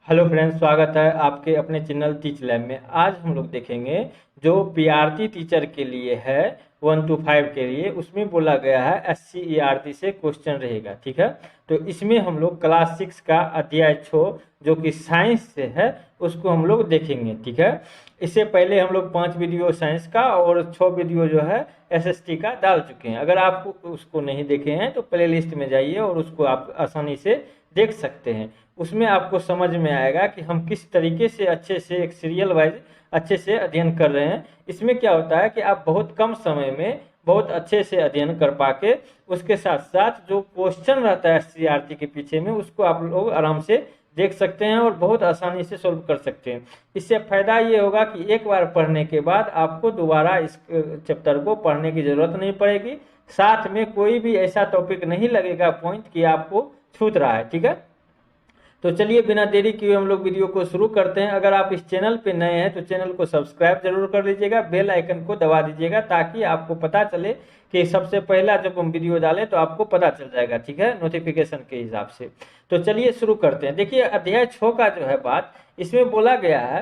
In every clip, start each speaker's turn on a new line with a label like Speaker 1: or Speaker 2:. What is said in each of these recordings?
Speaker 1: Hello friends, स्वागत है आपके अपने चैनल टीच लैब में। आज हम लोग देखेंगे जो पीआरटी टीचर के लिए है 1 to 5 के लिए, उसमें बोला गया है SCERT से क्वेश्चन रहेगा। ठीक है, तो इसमें हम लोग क्लास 6 का अध्याय 6 जो कि साइंस से है उसको हम लोग देखेंगे। ठीक है, इससे पहले हम लोग 5 वीडियो साइंस का और 6 वीडियो जो है SST का डाल चुके हैं। अगर आप उसको नहीं देखे हैं तो प्ले लिस्ट में जाइए और उसको आप आसानी से देख सकते हैं। उसमें आपको समझ में आएगा कि हम किस तरीके से अच्छे से एक सीरियल वाइज अच्छे से अध्ययन कर रहे हैं। इसमें क्या होता है कि आप बहुत कम समय में बहुत अच्छे से अध्ययन कर पाके उसके साथ साथ जो क्वेश्चन रहता है SCERT के पीछे में उसको आप लोग आराम से देख सकते हैं और बहुत आसानी से सोल्व कर सकते हैं। इससे फायदा ये होगा कि एक बार पढ़ने के बाद आपको दोबारा इस चैप्टर को पढ़ने की जरूरत नहीं पड़ेगी। साथ में कोई भी ऐसा टॉपिक नहीं लगेगा पॉइंट कि आपको छूट रहा है। ठीक है, तो चलिए बिना देरी किए हम लोग वीडियो को शुरू करते हैं। अगर आप इस चैनल पे नए हैं तो चैनल को सब्सक्राइब जरूर कर लीजिएगा, बेल आइकन को दबा दीजिएगा ताकि आपको पता चले कि सबसे पहला जब हम वीडियो डालें तो आपको पता चल जाएगा। ठीक है, नोटिफिकेशन के हिसाब से। तो चलिए शुरू करते हैं। देखिए अध्याय 6 का जो है बात, इसमें बोला गया है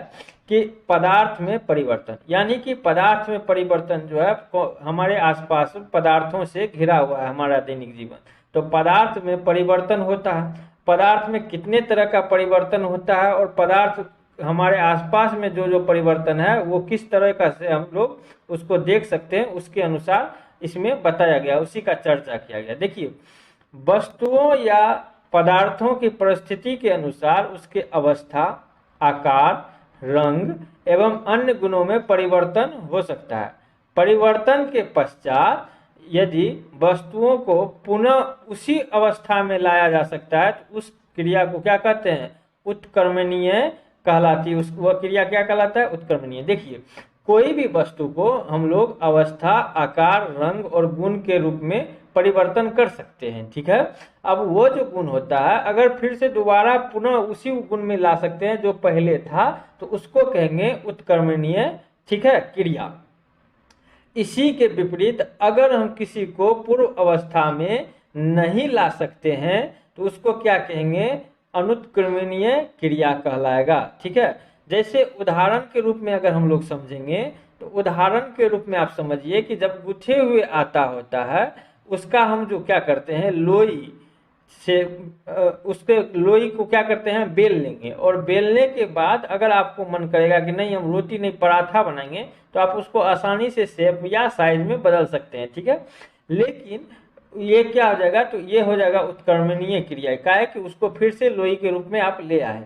Speaker 1: कि पदार्थ में परिवर्तन, यानी कि पदार्थ में परिवर्तन जो है हमारे आसपास पदार्थों से घिरा हुआ है हमारा दैनिक जीवन। तो पदार्थ में परिवर्तन होता है। पदार्थ में कितने तरह का परिवर्तन होता है और पदार्थ हमारे आसपास में जो जो परिवर्तन है वो किस तरह का से हम लोग उसको देख सकते हैं, उसके अनुसार इसमें बताया गया, उसी का चर्चा किया गया। देखिए, वस्तुओं या पदार्थों की परिस्थिति के अनुसार उसके अवस्था, आकार, रंग एवं अन्य गुणों में परिवर्तन हो सकता है। परिवर्तन के पश्चात यदि वस्तुओं को पुनः उसी अवस्था में लाया जा सकता है तो उस क्रिया को क्या कहते हैं? उत्क्रमणीय कहलाती है। वह क्रिया क्या कहलाता है? उत्क्रमणीय। देखिए, कोई भी वस्तु को हम लोग अवस्था, आकार, रंग और गुण के रूप में परिवर्तन कर सकते हैं। ठीक है, अब वो जो गुण होता है अगर फिर से दोबारा पुनः उसी गुण में ला सकते हैं जो पहले था तो उसको कहेंगे उत्क्रमणीय। ठीक है, क्रिया। इसी के विपरीत अगर हम किसी को पूर्व अवस्था में नहीं ला सकते हैं तो उसको क्या कहेंगे? अनुत्क्रमणीय क्रिया कहलाएगा। ठीक है, जैसे उदाहरण के रूप में अगर हम लोग समझेंगे तो उदाहरण के रूप में आप समझिए कि जब गुथे हुए आटा होता है उसका हम जो क्या करते हैं, लोई से उसके लोई को क्या करते हैं? बेल लेंगे और बेलने के बाद अगर आपको मन करेगा कि नहीं हम रोटी नहीं पराठा बनाएंगे तो आप उसको आसानी से शेप या साइज में बदल सकते हैं। ठीक है, लेकिन ये क्या हो जाएगा? तो ये हो जाएगा उत्क्रमणीय क्रिया। क्या है कि उसको फिर से लोई के रूप में आप ले आए,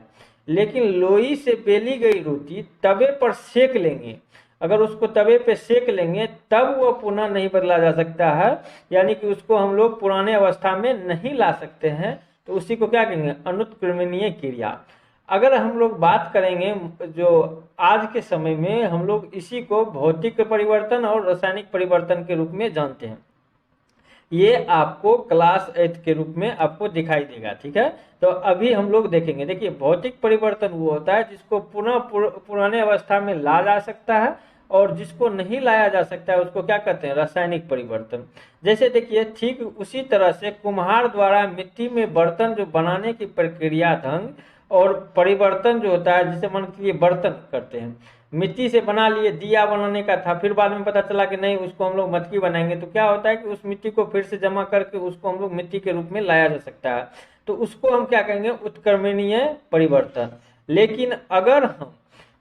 Speaker 1: लेकिन लोई से बेली गई रोटी तवे पर सेक लेंगे। अगर उसको तवे पे सेक लेंगे तब वो पुनः नहीं बदला जा सकता है, यानी कि उसको हम लोग पुराने अवस्था में नहीं ला सकते हैं। तो उसी को क्या कहेंगे? अनुत्क्रमणीय क्रिया। अगर हम लोग बात करेंगे जो आज के समय में हम लोग इसी को भौतिक परिवर्तन और रासायनिक परिवर्तन के रूप में जानते हैं। ये आपको क्लास 8 के रूप में आपको दिखाई देगा। ठीक है, तो अभी हम लोग देखेंगे। देखिए, भौतिक परिवर्तन वो होता है जिसको पुनः पुराने अवस्था में ला जा सकता है और जिसको नहीं लाया जा सकता है उसको क्या कहते हैं? रासायनिक परिवर्तन। जैसे देखिए, ठीक उसी तरह से कुम्हार द्वारा मिट्टी में बर्तन जो बनाने की प्रक्रिया ढंग और परिवर्तन जो होता है, जिसे मन के लिए बर्तन करते हैं, मिट्टी से बना लिए, दिया बनाने का था, फिर बाद में पता चला कि नहीं उसको हम लोग मटकी बनाएंगे, तो क्या होता है कि उस मिट्टी को फिर से जमा करके उसको हम लोग मिट्टी के रूप में लाया जा सकता है। तो उसको हम क्या कहेंगे? उत्क्रमणीय परिवर्तन। लेकिन अगर हम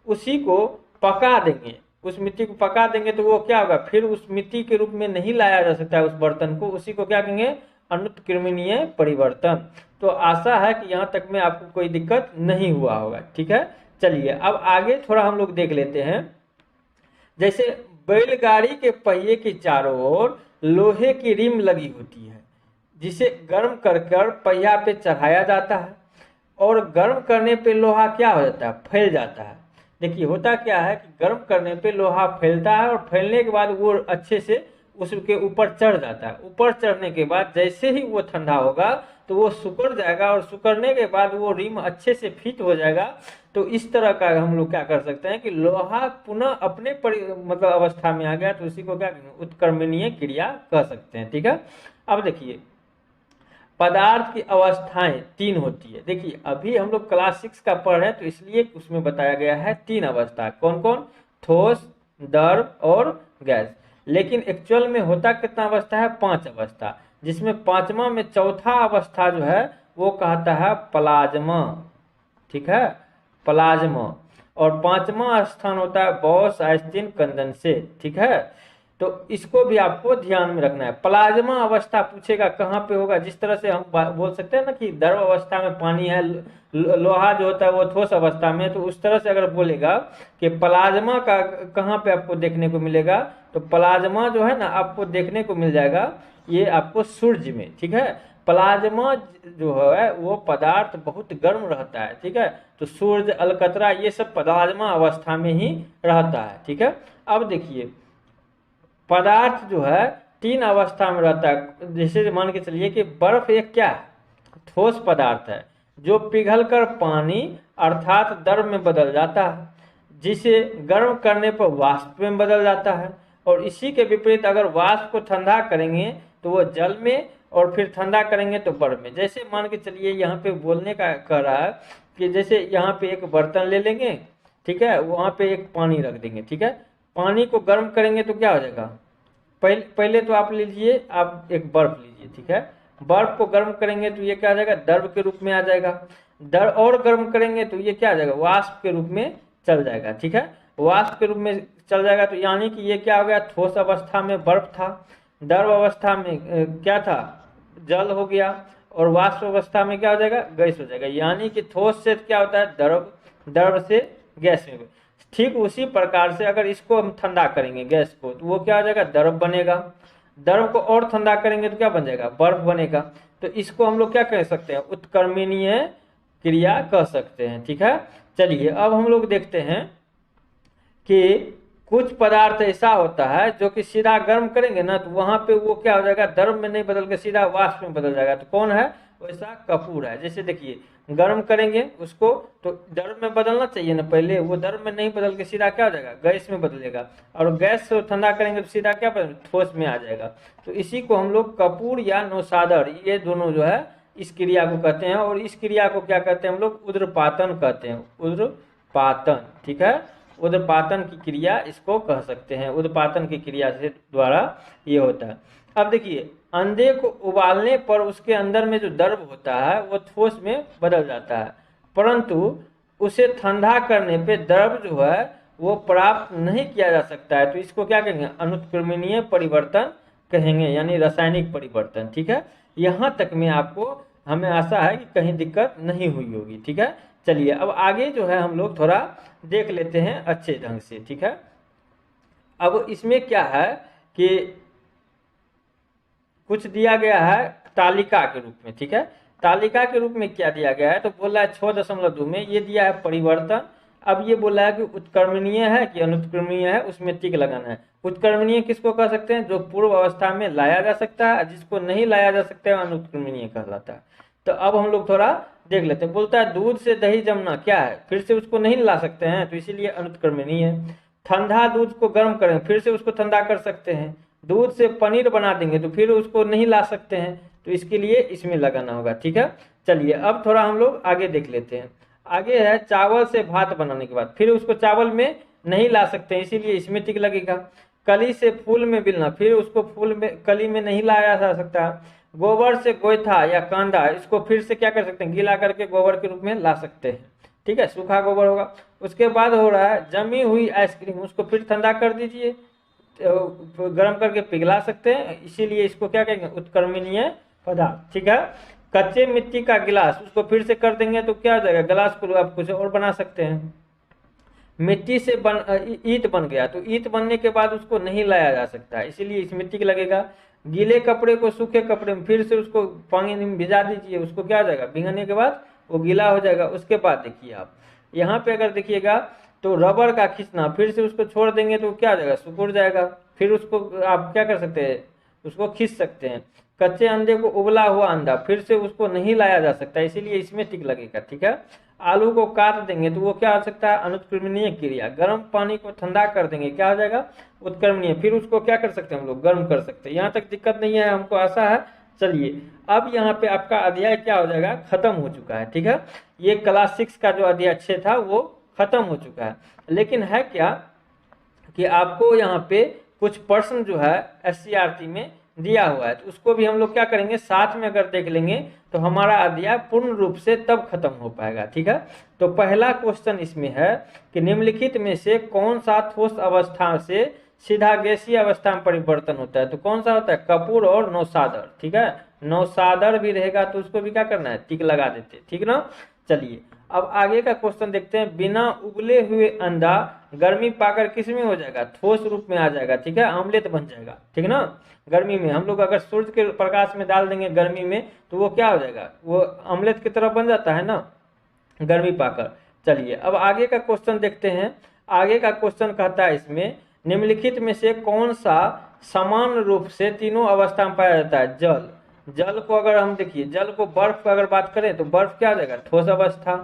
Speaker 1: उसी को पका देंगे, उस मिट्टी को पका देंगे तो वो क्या होगा? फिर उस मिट्टी के रूप में नहीं लाया जा सकता है उस बर्तन को, उसी को क्या कहेंगे? अनुत्क्रमणीय परिवर्तन। तो आशा है कि यहाँ तक में आपको कोई दिक्कत नहीं हुआ होगा। ठीक है, चलिए अब आगे थोड़ा हम लोग देख लेते हैं। जैसे बैलगाड़ी के पहिए के चारों ओर लोहे की रिम लगी होती है जिसे गर्म कर कर पहिया पे चढ़ाया जाता है और गर्म करने पे लोहा क्या हो जाता है? फैल जाता है। देखिए, होता क्या है कि गर्म करने पे लोहा फैलता है और फैलने के बाद वो अच्छे से उसके ऊपर चढ़ जाता है। ऊपर चढ़ने के बाद जैसे ही वो ठंडा होगा तो वो सिकुड़ जाएगा और सिकुड़ने के बाद वो रिम अच्छे से फिट हो जाएगा। तो इस तरह का हम लोग क्या कर सकते हैं कि लोहा पुनः अपने मतलब अवस्था में आ गया तो उसी को क्या कहेंगे? उत्क्रमणीय क्रिया कह सकते हैं। ठीक है, अब देखिए, पदार्थ की अवस्थाएं 3 होती है। देखिए अभी हम लोग क्लास 6 का पढ़ रहे हैं तो इसलिए उसमें बताया गया है 3 अवस्था। कौन कौन? ठोस, द्रव और गैस। लेकिन एक्चुअल में होता कितना अवस्था है? 5 अवस्था, जिसमें पांचवा में चौथा अवस्था जो है वो कहता है प्लाज्मा। ठीक है, प्लाज्मा। और पांचवा स्थान होता है बॉस आइंस्टीन कंडेंसेट। ठीक है, तो इसको भी आपको ध्यान में रखना है। प्लाज्मा अवस्था पूछेगा कहाँ पे होगा? जिस तरह से हम बोल सकते हैं ना कि द्रव अवस्था में पानी है, लोहा जो होता है वो ठोस अवस्था में, तो उस तरह से अगर बोलेगा कि प्लाज्मा का कहाँ पे आपको देखने को मिलेगा, तो प्लाज्मा जो है ना आपको देखने को मिल जाएगा ये आपको सूर्य में। ठीक है, प्लाज्मा जो है वो पदार्थ बहुत गर्म रहता है। ठीक है, तो सूर्य, अलकतरा, ये सब प्लाज्मा अवस्था में ही रहता है। ठीक है, अब देखिए पदार्थ जो है 3 अवस्था में रहता है। जैसे मान के चलिए कि बर्फ एक क्या है? ठोस पदार्थ है जो पिघलकर पानी अर्थात द्रव में बदल जाता है, जिसे गर्म करने पर वाष्प में बदल जाता है। और इसी के विपरीत अगर वाष्प को ठंडा करेंगे तो वो जल में, और फिर ठंडा करेंगे तो बर्फ में। जैसे मान के चलिए यहाँ पे बोलने का कह रहा है कि जैसे यहाँ पे एक बर्तन ले लेंगे, ठीक है, वहाँ पे एक पानी रख देंगे। ठीक है, पानी को गर्म करेंगे तो क्या हो जाएगा? पहले तो आप लीजिए, आप एक बर्फ लीजिए। ठीक है, बर्फ को गर्म करेंगे तो ये क्या आ जाएगा? द्रव के रूप में आ जाएगा। द्रव और गर्म करेंगे तो ये क्या आ जाएगा? वाष्प के रूप में चल जाएगा। ठीक है, वाष्प के रूप में चल जाएगा, तो यानी कि ये क्या हो गया? ठोस अवस्था में बर्फ था, द्रव अवस्था में क्या था? जल हो गया, और वाष्प अवस्था में क्या हो जाएगा? गैस हो जाएगा। यानी कि ठोस से क्या होता है? द्रव, द्रव से गैस में। ठीक उसी प्रकार से अगर इसको हम ठंडा करेंगे गैस को, तो वो क्या हो जाएगा? द्रव बनेगा। द्रव को और ठंडा करेंगे तो क्या बन जाएगा? बर्फ बनेगा। तो इसको हम लोग क्या कह सकते हैं? उत्क्रमणीय क्रिया कह सकते हैं। ठीक है, चलिए अब हम लोग देखते हैं कि कुछ पदार्थ ऐसा होता है जो कि सीधा गर्म करेंगे ना तो वहां पे वो क्या हो जाएगा? द्रव में नहीं बदल के सीधा वाष्प में बदल जाएगा। तो कौन है? वैसा कपूर है। जैसे देखिए गर्म करेंगे उसको तो द्रव में बदलना चाहिए ना पहले, वो द्रव में नहीं बदल के सीधा क्या हो जाएगा? गैस में बदलेगा। और गैस से ठंडा करेंगे तो सीधा क्या बदल? ठोस में आ जाएगा। तो इसी को हम लोग कपूर या नौसादर, ये दोनों जो है इस क्रिया को कहते हैं। और इस क्रिया को क्या कहते हैं हम लोग? उद्रपातन कहते हैं। उद्रपातन। ठीक है, उद्रपातन की क्रिया इसको कह सकते हैं। उद्रपातन की क्रिया से द्वारा ये होता है। अब देखिए अंडे को उबालने पर उसके अंदर में जो द्रव होता है वो ठोस में बदल जाता है, परंतु उसे ठंडा करने पे द्रव जो है वो प्राप्त नहीं किया जा सकता है। तो इसको क्या कहेंगे? अनुत्क्रमणीय परिवर्तन कहेंगे, यानी रासायनिक परिवर्तन। ठीक है, यहाँ तक में आपको, हमें आशा है कि कहीं दिक्कत नहीं हुई होगी। ठीक है, चलिए अब आगे जो है हम लोग थोड़ा देख लेते हैं अच्छे ढंग से। ठीक है, अब इसमें क्या है कि कुछ दिया गया है तालिका के रूप में। ठीक है, तालिका के रूप में क्या दिया गया है? तो बोला है 6.2 में ये दिया है परिवर्तन। अब ये बोला है कि उत्क्रमणीय है कि अनुत्क्रमणीय है, उसमें टिक लगाना है। उत्क्रमणीय किसको कह सकते हैं? जो पूर्व अवस्था में लाया जा सकता है, जिसको नहीं लाया जा सकता है अनुत्क्रमणीय कहलाता है। तो अब हम लोग थोड़ा देख लेते हैं। बोलता है दूध से दही जमना क्या है? फिर से उसको नहीं ला सकते हैं, तो इसीलिए अनुत्क्रमणीय है। ठंडा दूध को गर्म करें, फिर से उसको ठंडा कर सकते हैं। दूध से पनीर बना देंगे तो फिर उसको नहीं ला सकते हैं, तो इसके लिए इसमें लगाना होगा। ठीक है, चलिए अब थोड़ा हम लोग आगे देख लेते हैं। आगे है चावल से भात बनाने के बाद फिर उसको चावल में नहीं ला सकते हैं, इसीलिए इसमें टिक लगेगा। कली से फूल में बिलना, फिर उसको फूल में, कली में नहीं लाया जा सकता। गोबर से गोईठा या कांदा, इसको फिर से क्या कर सकते हैं? गीला करके गोबर के रूप में ला सकते हैं। ठीक है, सूखा गोबर होगा। उसके बाद हो रहा है जमी हुई आइसक्रीम, उसको फिर ठंडा कर दीजिए, तो गर्म करके पिघला सकते हैं, इसीलिए इसको क्या कहेंगे? उत्क्रमणीय पदार्थ। ठीक है, कच्चे मिट्टी का गिलास, उसको फिर से कर देंगे तो क्या हो जाएगा? गिलास को आप कुछ और बना सकते हैं। मिट्टी से ईंट बन गया, तो ईंट बनने के बाद उसको नहीं लाया जा सकता, इसीलिए इस मिट्टी का लगेगा। गीले कपड़े को सूखे कपड़े में फिर से उसको पानी में भिजा दीजिए, उसको क्या हो जाएगा? भिगने के बाद वो गीला हो जाएगा। उसके बाद देखिए आप यहाँ पे अगर देखिएगा तो रबर का खींचना, फिर से उसको छोड़ देंगे तो क्या हो जाएगा? सिकुड़ जाएगा। फिर उसको आप क्या कर सकते हैं? उसको खींच सकते हैं। कच्चे अंडे को उबला हुआ अंडा, फिर से उसको नहीं लाया जा सकता, इसीलिए इसमें टिक लगेगा। ठीक है, आलू को काट देंगे तो वो क्या हो सकता है? अनुत्क्रमणीय क्रिया। गर्म पानी को ठंडा कर देंगे, क्या हो जाएगा? उत्क्रमणीय। फिर उसको क्या कर सकते हैं हम लोग? गर्म कर सकते हैं। यहाँ तक दिक्कत नहीं है, हमको आशा है। चलिए अब यहाँ पे आपका अध्याय क्या हो जाएगा, खत्म हो चुका है। ठीक है, ये क्लास 6 का जो अध्याय 6 था वो खत्म हो चुका है। लेकिन है क्या कि आपको यहाँ पे कुछ प्रश्न जो है एससीईआरटी में दिया हुआ है, तो उसको भी हम लोग क्या करेंगे, साथ में अगर देख लेंगे तो हमारा अध्याय पूर्ण रूप से तब खत्म हो पाएगा। ठीक है, तो पहला क्वेश्चन इसमें है कि निम्नलिखित में से कौन सा ठोस अवस्था से सीधा गैसीय अवस्था में परिवर्तन होता है, तो कौन सा होता है, कपूर और नौसादर। ठीक है, नौसादर भी रहेगा तो उसको भी क्या करना है, टिक लगा देते। ठीक ना, चलिए अब आगे का क्वेश्चन देखते हैं। बिना उबले हुए अंडा गर्मी पाकर किस में हो जाएगा, ठोस रूप में आ जाएगा। ठीक है, आमलेट बन जाएगा। ठीक ना, गर्मी में हम लोग अगर सूर्य के प्रकाश में डाल देंगे गर्मी में तो वो क्या हो जाएगा, वो आमलेट की तरह बन जाता है ना, गर्मी पाकर। चलिए अब आगे का क्वेश्चन देखते हैं। आगे का क्वेश्चन कहता है इसमें निम्नलिखित में से कौन सा समान रूप से तीनों अवस्था में पाया जाता है, जल। जल को अगर हम देखिए, जल को बर्फ का अगर बात करें तो बर्फ क्या हो जाएगा, ठोस अवस्था।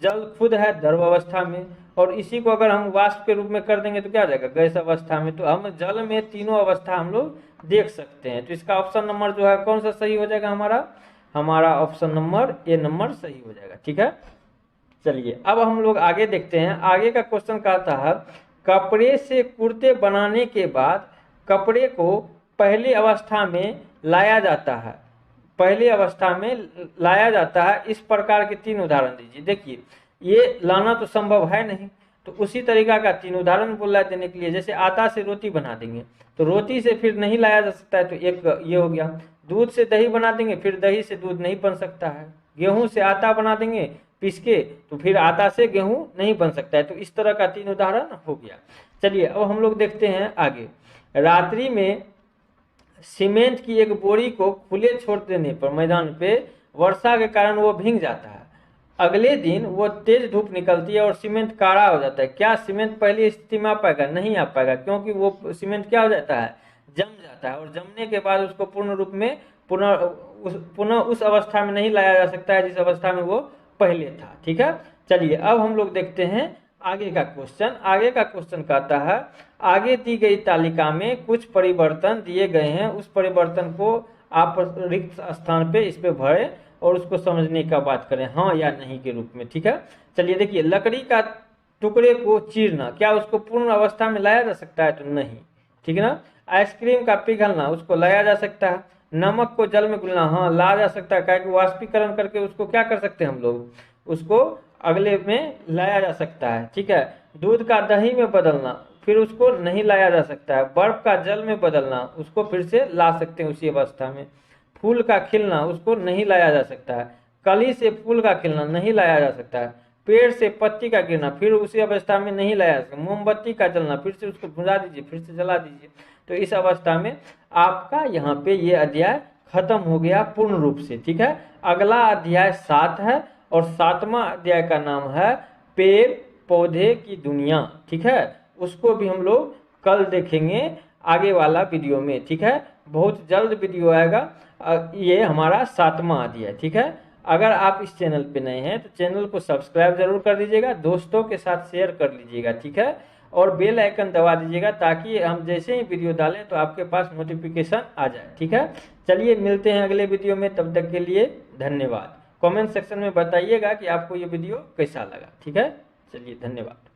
Speaker 1: जल खुद है द्रव अवस्था में, और इसी को अगर हम वाष्प के रूप में कर देंगे तो क्या हो जाएगा, गैस अवस्था में। तो हम जल में तीनों अवस्था हम लोग देख सकते हैं। तो इसका ऑप्शन नंबर जो है कौन सा सही हो जाएगा, हमारा ऑप्शन नंबर ए नंबर सही हो जाएगा। ठीक है, चलिए अब हम लोग आगे देखते हैं। आगे का क्वेश्चन कहता है कपड़े से कुर्ते बनाने के बाद कपड़े को पहली अवस्था में लाया जाता है, पहली अवस्था में लाया जाता है, इस प्रकार के 3 उदाहरण दीजिए। देखिए ये लाना तो संभव है नहीं, तो उसी तरीका का 3 उदाहरण बोल रहा है देने के लिए। जैसे आटा से रोटी बना देंगे तो रोटी से फिर नहीं लाया जा सकता है, तो एक ये हो गया। दूध से दही बना देंगे, फिर दही से दूध नहीं बन सकता है। गेहूं से आटा बना देंगे पीस के, तो फिर आटा से गेहूं नहीं बन सकता है। तो इस तरह का 3 उदाहरण हो गया। चलिए अब हम लोग देखते हैं आगे। रात्रि में सीमेंट की एक बोरी को खुले छोड़ देने पर मैदान पे वर्षा के कारण वो भीग जाता है। अगले दिन वो तेज धूप निकलती है और सीमेंट काला हो जाता है। क्या सीमेंट पहली स्थिति में आ पाएगा, नहीं आ पाएगा, क्योंकि वो सीमेंट क्या हो जाता है, जम जाता है, और जमने के बाद उसको पूर्ण रूप में पुनः उस अवस्था में नहीं लाया जा सकता है जिस अवस्था में वो पहले था। ठीक है, चलिए अब हम लोग देखते हैं आगे का क्वेश्चन। आगे का क्वेश्चन कहता है आगे दी गई तालिका में कुछ परिवर्तन दिए गए हैं, उस परिवर्तन को आप रिक्त स्थान पे इस पे भरें और उसको समझने का बात करें, हाँ या नहीं के रूप में। ठीक है, चलिए देखिए लकड़ी का टुकड़े को चीरना, क्या उसको पूर्ण अवस्था में लाया जा सकता है, तो नहीं। ठीक है ना, आइसक्रीम का पिघलना, उसको लाया जा सकता है। नमक को जल में घुलना, हाँ ला जा सकता है, क्योंकि वाष्पीकरण करके उसको क्या कर सकते हैं हम लोग, उसको अगले में लाया जा सकता है। ठीक है, दूध का दही में बदलना, फिर उसको नहीं लाया जा सकता है। बर्फ का जल में बदलना, उसको फिर से ला सकते हैं उसी अवस्था में। फूल का खिलना, उसको नहीं लाया जा सकता है। कली से फूल का खिलना नहीं लाया जा सकता है। पेड़ से पत्ती का गिरना, फिर उसी अवस्था में नहीं लाया जा सकता। मोमबत्ती का जलना, फिर से उसको बुझा दीजिए, फिर से जला दीजिए, तो इस अवस्था में आपका यहाँ पे ये अध्याय खत्म हो गया पूर्ण रूप से। ठीक है, अगला अध्याय 7 है और 7वां अध्याय का नाम है पेड़ पौधे की दुनिया। ठीक है, उसको भी हम लोग कल देखेंगे आगे वाला वीडियो में। ठीक है, बहुत जल्द वीडियो आएगा। ये हमारा 7वां अध्याय। ठीक है, अगर आप इस चैनल पे नए हैं तो चैनल को सब्सक्राइब जरूर कर दीजिएगा, दोस्तों के साथ शेयर कर लीजिएगा। ठीक है, और बेल आइकन दबा दीजिएगा ताकि हम जैसे ही वीडियो डालें तो आपके पास नोटिफिकेशन आ जाए। ठीक है, चलिए मिलते हैं अगले वीडियो में, तब तक के लिए धन्यवाद। कमेंट सेक्शन में बताइएगा कि आपको ये वीडियो कैसा लगा। ठीक है, चलिए धन्यवाद।